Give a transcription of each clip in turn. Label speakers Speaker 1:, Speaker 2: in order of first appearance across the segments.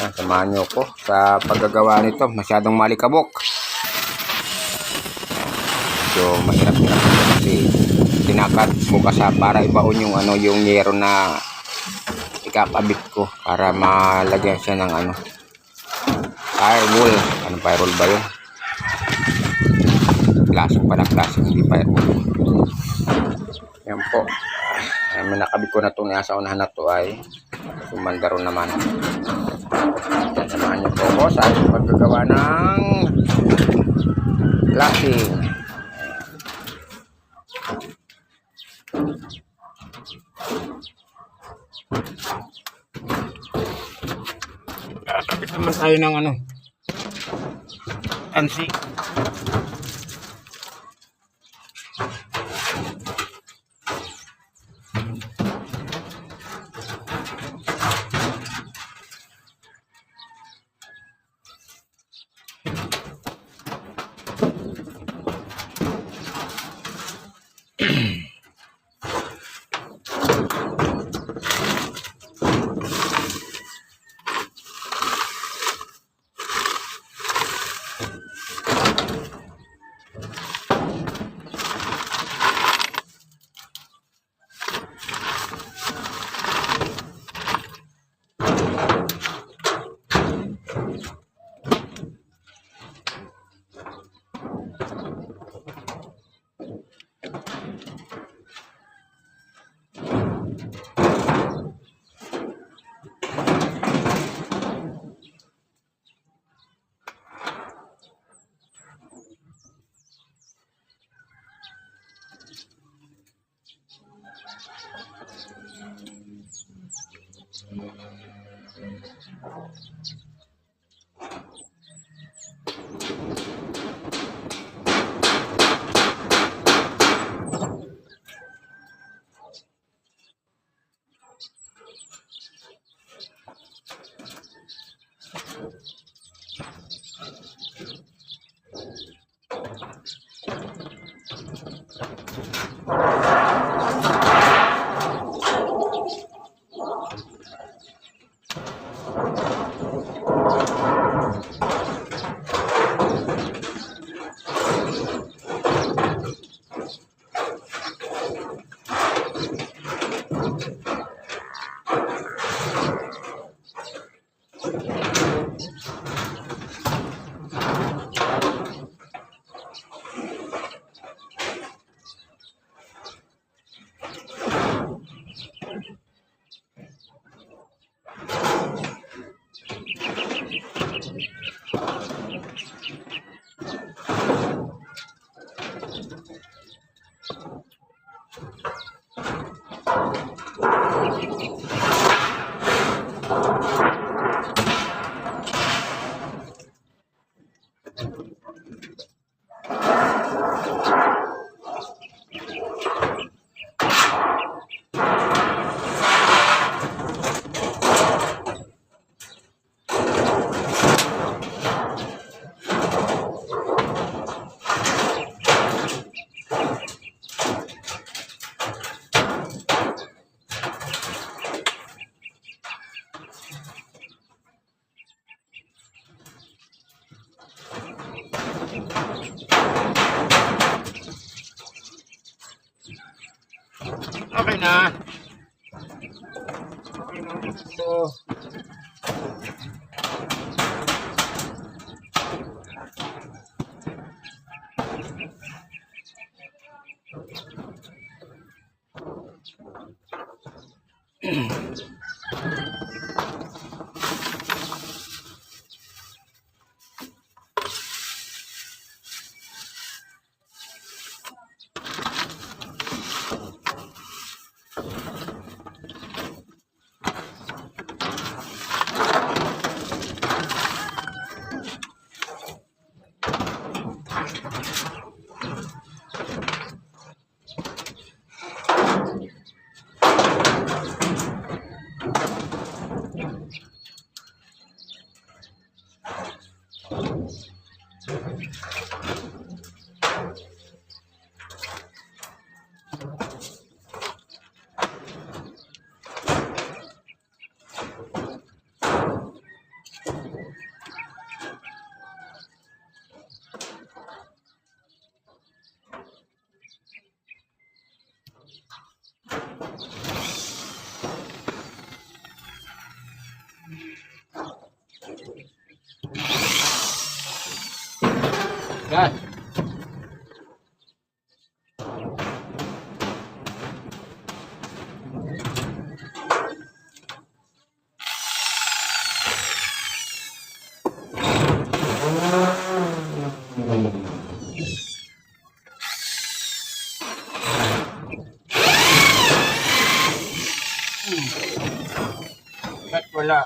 Speaker 1: Ayan, samahan nyo ko sa paggagawa nito. Masyadong malikabok. So, mahirap-hirap kasi tinakat ko kasi para ibaon yung yung yero na ikakabit ko para malagyan siya ng firewall. Anong firewall ba yun? Klaseng pala, klaseng hindi firewall. Yan po. May nakabit ko na itong nasa unahan na ito ay sumandaro naman. Yan, samahan nyo po ako sa paggagawa ng flashing. Kakabit naman tayo ng ansi. Okay na. So, Gas. Ba't wala?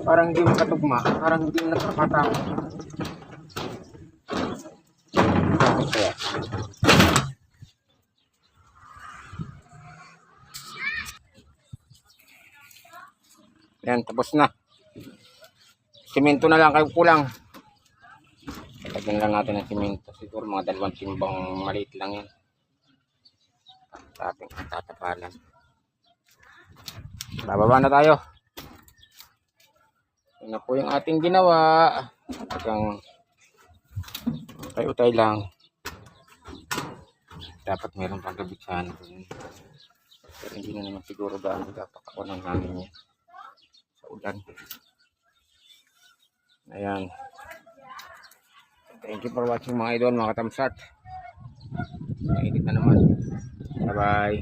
Speaker 1: Parang hindi makatugma, parang hindi nakakatama. Kaya. Yan, tapos na. Simento na lang kayo kulang. Lagyan lang natin ng simento. Siguro mga 2 timbang maliit lang yan. Sa ating tatapalan. Bababa na tayo. Yan na po yung ating ginawa. Hanggang tayo lang. Dapat meron pang gabit sana. Pero hindi na naman siguro gaano dapat ako ng hangin niya. Sa ulan. Ayan. Thank you for watching mga idol, mga katamsat. Mainit na naman. Bye bye.